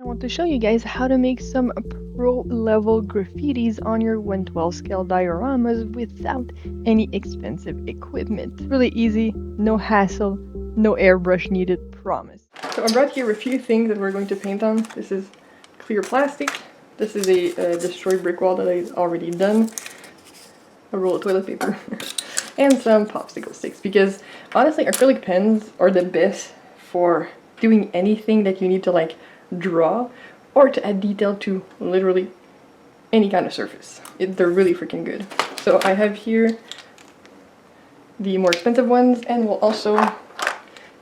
want to show you guys how to make some pro level graffitis on your 112 scale dioramas without any expensive equipment. Really easy, no hassle, no airbrush needed, promise. So I brought here a few things that we're going to paint on. This is clear plastic. This is a destroyed brick wall that I've already done. A roll of toilet paper. And some popsicle sticks, because honestly acrylic pens are the best for doing anything that you need to like draw or to add detail to literally any kind of surface. They're really freaking good. So I have here the more expensive ones, and we'll also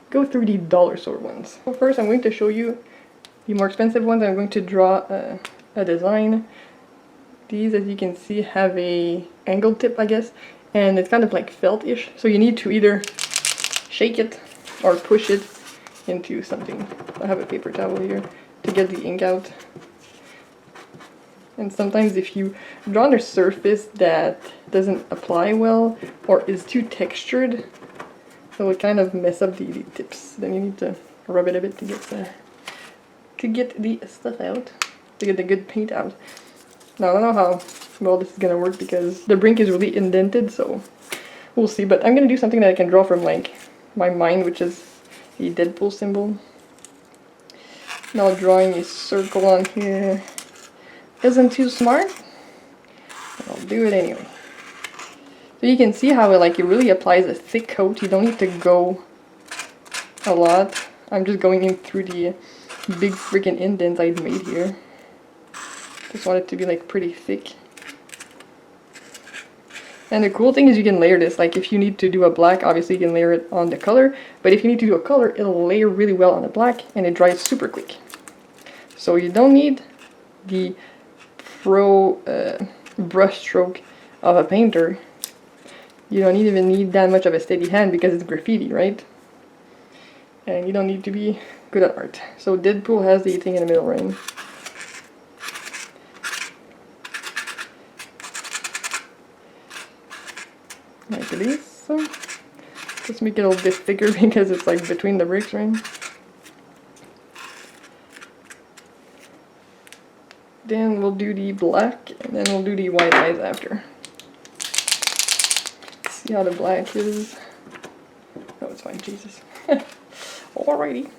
go through the dollar store ones. So first I'm going to show you the more expensive ones. I'm going to draw a design. These, as you can see, have a angled tip, I guess, and it's kind of like felt-ish, so you need to either shake it or push it into something. I have a paper towel here to get the ink out. And sometimes if you draw on a surface that doesn't apply well or is too textured, it will kind of mess up the tips. Then you need to rub it a bit to get the stuff out, to get the good paint out. Now I don't know how well this is gonna work because the brink is really indented, so we'll see. But I'm gonna do something that I can draw from like my mind, which is the Deadpool symbol. Now drawing a circle on here isn't too smart. I'll do it anyway. So you can see how it really applies a thick coat. You don't need to go a lot. I'm just going in through the big freaking indents I'd made here. Just want it to be like pretty thick. And the cool thing is you can layer this. Like if you need to do a black, obviously you can layer it on the color. But if you need to do a color, it'll layer really well on the black and it dries super quick. So you don't need the pro brush stroke of a painter. You don't even need that much of a steady hand because it's graffiti, right? And you don't need to be good at art. So Deadpool has the thing in the middle, right? Like this. Just make it a little bit thicker because it's like between the bricks, right? Then we'll do the black, and then we'll do the white eyes after. See how the black is. Oh, it's fine, Jesus. Alrighty.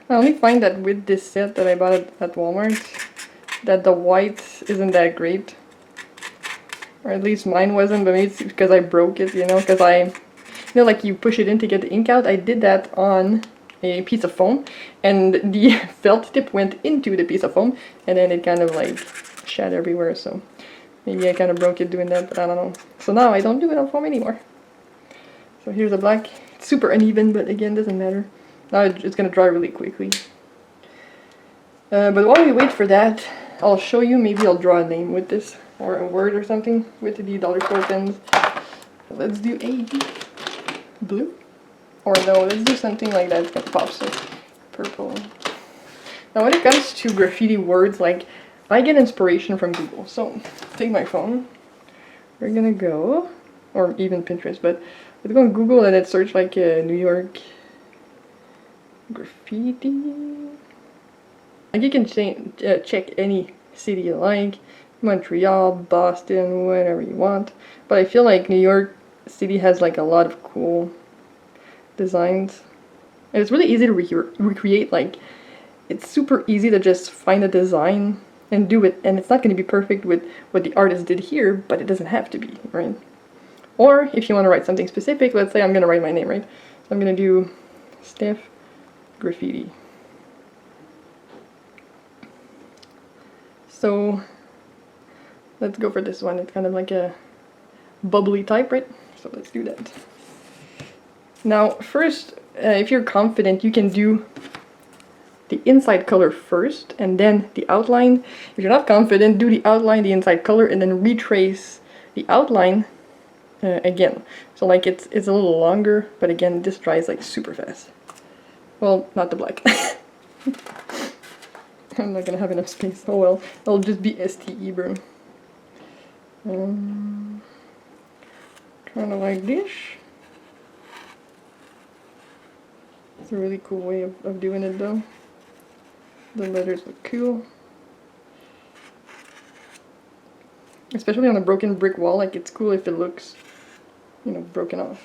I only find that with this set that I bought at Walmart, that the white isn't that great. Or at least mine wasn't, but maybe it's because I broke it, you know, because like you push it in to get the ink out. I did that on a piece of foam, and the felt tip went into the piece of foam, and then it kind of like shat everywhere, so maybe I kind of broke it doing that, but I don't know. So now I don't do it on foam anymore. So here's the black. It's super uneven, but again, doesn't matter. Now it's gonna dry really quickly. But while we wait for that, I'll show you, maybe I'll draw a name with this, or a word or something, with the dollar store pens. Let's do a blue. Or no, let's do something like that, it's gonna pop, so purple. Now when it comes to graffiti words, like, I get inspiration from Google. So, take my phone, we're gonna go, or even Pinterest, but let's go on Google and let's search like New York graffiti. Like you can check any city you like, Montreal, Boston, whatever you want. But I feel like New York City has like a lot of cool designs. And it's really easy to recreate, like it's super easy to just find a design and do it. And it's not going to be perfect with what the artist did here, but it doesn't have to be, right? Or if you want to write something specific, let's say I'm going to write my name, right? So I'm going to do Steph Graffiti. So let's go for this one. It's kind of like a bubbly type, right? So let's do that. Now first, if you're confident, you can do the inside color first and then the outline. If you're not confident, do the outline, the inside color, and then retrace the outline again. So like it's a little longer, but again this dries like super fast. Well, not the black. I'm not gonna have enough space. Oh well, it'll just be STE, bro. Kind of like this. It's a really cool way of doing it though. The letters look cool. Especially on a broken brick wall, like it's cool if it looks, you know, broken off.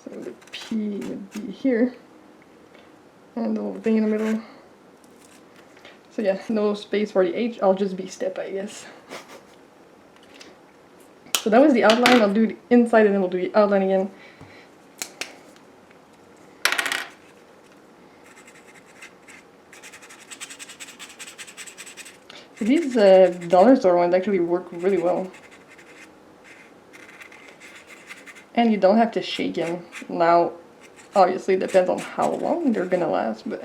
So the P would be here, and the little thing in the middle. So yeah, no space for the H, I'll just be step, I guess. So that was the outline. I'll do the inside and then we'll do the outline again. These dollar store ones actually work really well. And you don't have to shake them. Now, obviously it depends on how long they're gonna last, but...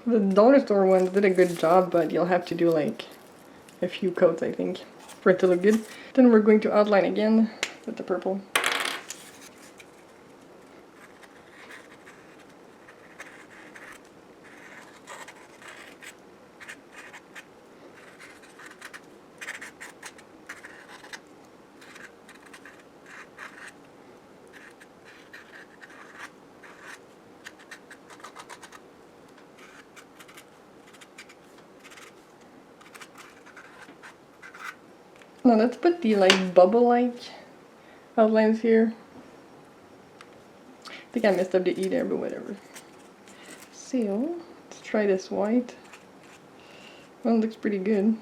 The dollar store ones did a good job, but you'll have to do like a few coats, I think, for it to look good. Then we're going to outline again with the purple. Now let's put the like bubble-like outlines here. I think I messed up the E there, but whatever. So, let's try this white. Well, it looks pretty good.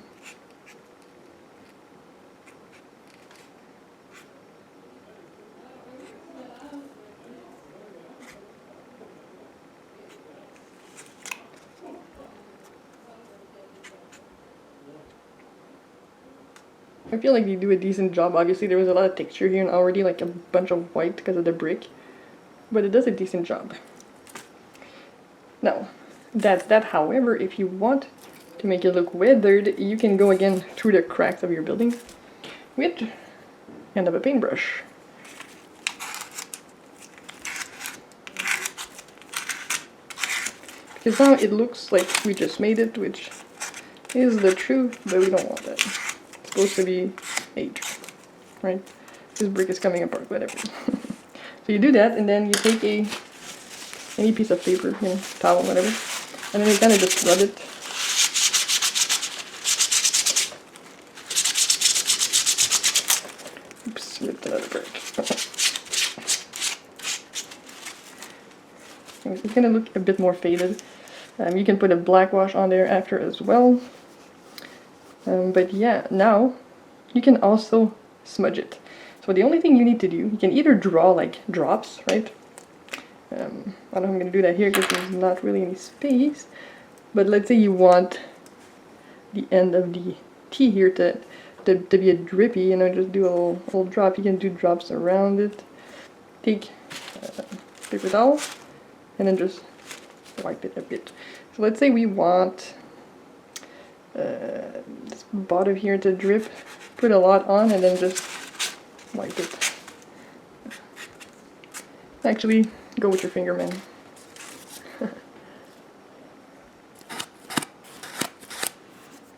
I feel like you do a decent job. Obviously there was a lot of texture here and already like a bunch of white because of the brick, but it does a decent job. Now, that's that. However, if you want to make it look weathered, you can go again through the cracks of your building with end of a paintbrush. Because now it looks like we just made it, which is the truth, but we don't want that. It's supposed to be age, right? This brick is coming apart, whatever. So you do that, and then you take any piece of paper, you know, towel, whatever, and then you kind of just rub it. Oops, slipped another brick. It's gonna look a bit more faded. You can put a black wash on there after as well. But yeah, now you can also smudge it. So the only thing you need to do, you can either draw like drops, right? I don't know if I'm gonna do that here because there's not really any space. But let's say you want the end of the T here to be a drippy, you know, just do a little drop. You can do drops around it. Take paper towel and then just wipe it a bit. So let's say we want this bottom here to drip. Put a lot on and then just wipe it. Actually, go with your finger, man.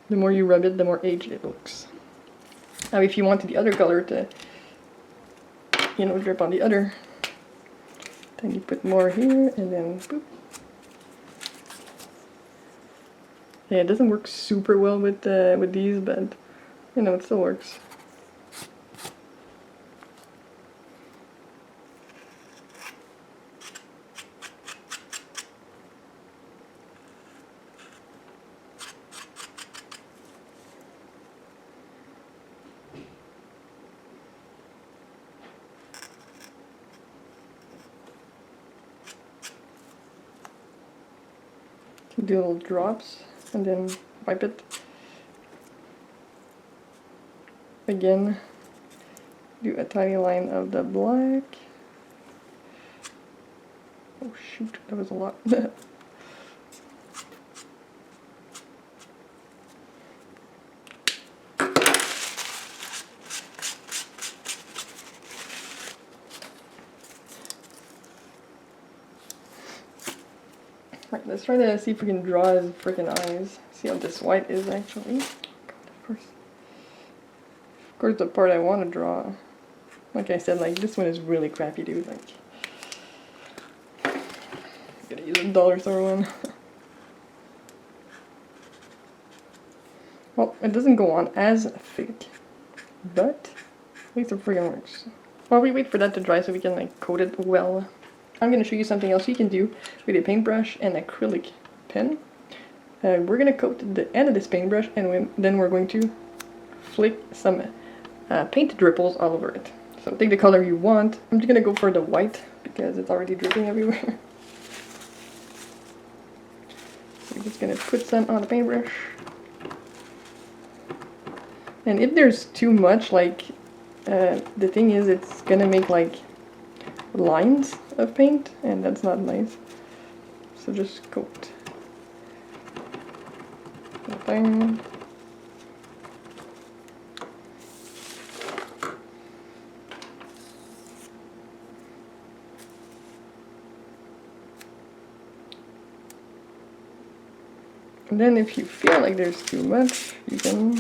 The more you rub it, the more aged it looks. Now if you want the other color to, you know, drip on the other, then you put more here and then boop. Yeah, it doesn't work super well with these, but you know, it still works. Do little drops and then wipe it. Again, do a tiny line of the black. Oh shoot, that was a lot. Right, let's try to see if we can draw his freaking eyes. See how this white is actually. Of course the part I want to draw. Like I said, like this one is really crappy, dude. Like, I'm gonna use a dollar store one. Well, it doesn't go on as thick, but at least it freaking works. While we wait for that to dry so we can like coat it well, I'm gonna show you something else you can do with a paintbrush and acrylic pen. We're gonna coat the end of this paintbrush, and then we're going to flick some paint dripples all over it. So take the color you want. I'm just gonna go for the white because it's already dripping everywhere. So I'm just gonna put some on the paintbrush. And if there's too much, like, the thing is it's gonna make like lines of paint, and that's not nice. So just coat. Nothing. And then if you feel like there's too much, you can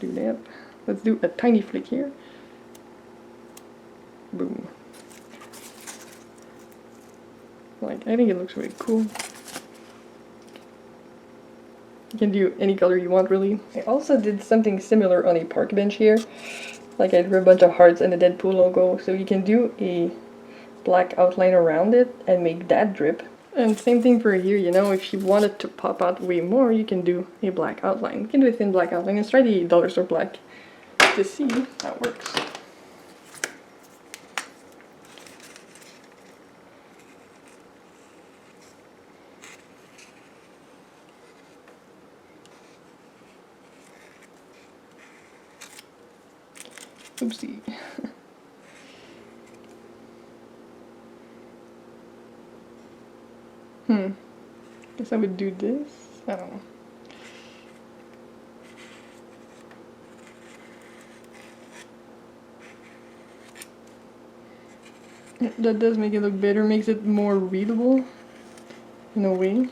do that. Let's do a tiny flick here. Boom. Like, I think it looks really cool. You can do any color you want, really. I also did something similar on a park bench here. Like, I drew a bunch of hearts and a Deadpool logo, so you can do a black outline around it and make that drip. And same thing for here, you know, if you want it to pop out way more, you can do a black outline. You can do a thin black outline. Let's try the dollar store black to see how it works. Oopsie. Guess I would do this. I don't know. That does make it look better, makes it more readable in a way.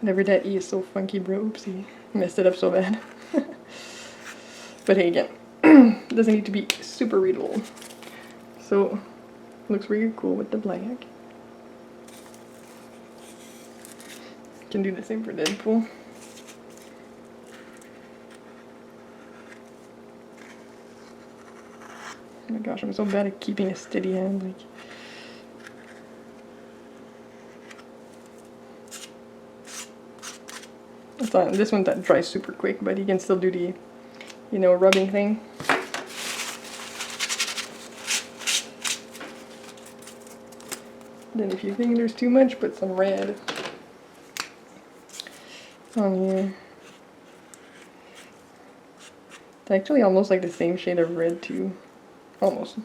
Whenever that E is so funky, bro. Oopsie. Messed it up so bad. But hey, again, it doesn't need to be super readable. So, looks really cool with the black. Can do the same for Deadpool. Oh my gosh, I'm so bad at keeping a steady hand. Like, it's not, this one that dries super quick, but you can still do the, you know, rubbing thing. Then if you think there's too much, put some red on here. It's actually almost like the same shade of red too. Almost.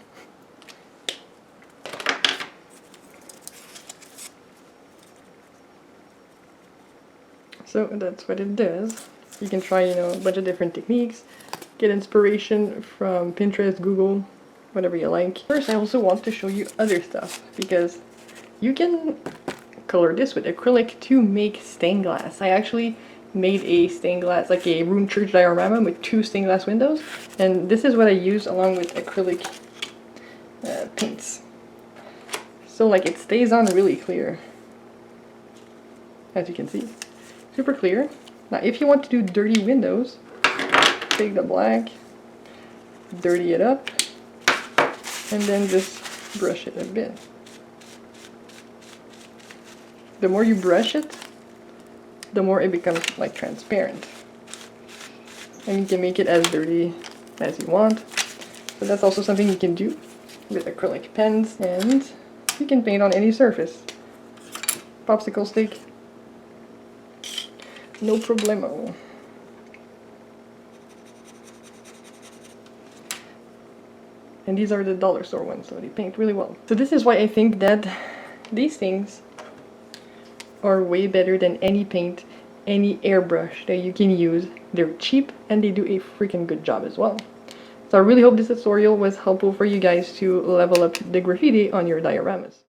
So that's what it does. You can try, you know, a bunch of different techniques. Get inspiration from Pinterest, Google, whatever you like. First, I also want to show you other stuff, because you can color this with acrylic to make stained glass. I actually made a stained glass, like a room church diorama with 2 stained glass windows, and this is what I use along with acrylic paints. So like it stays on really clear. As you can see. Super clear. Now if you want to do dirty windows, take the black, dirty it up, and then just brush it a bit. The more you brush it, the more it becomes like transparent. And you can make it as dirty as you want. So that's also something you can do with acrylic pens, and you can paint on any surface. Popsicle stick, no problemo. And these are the dollar store ones, so they paint really well. So this is why I think that these things are way better than any paint, any airbrush that you can use. They're cheap and they do a freaking good job as well. So I really hope this tutorial was helpful for you guys to level up the graffiti on your dioramas.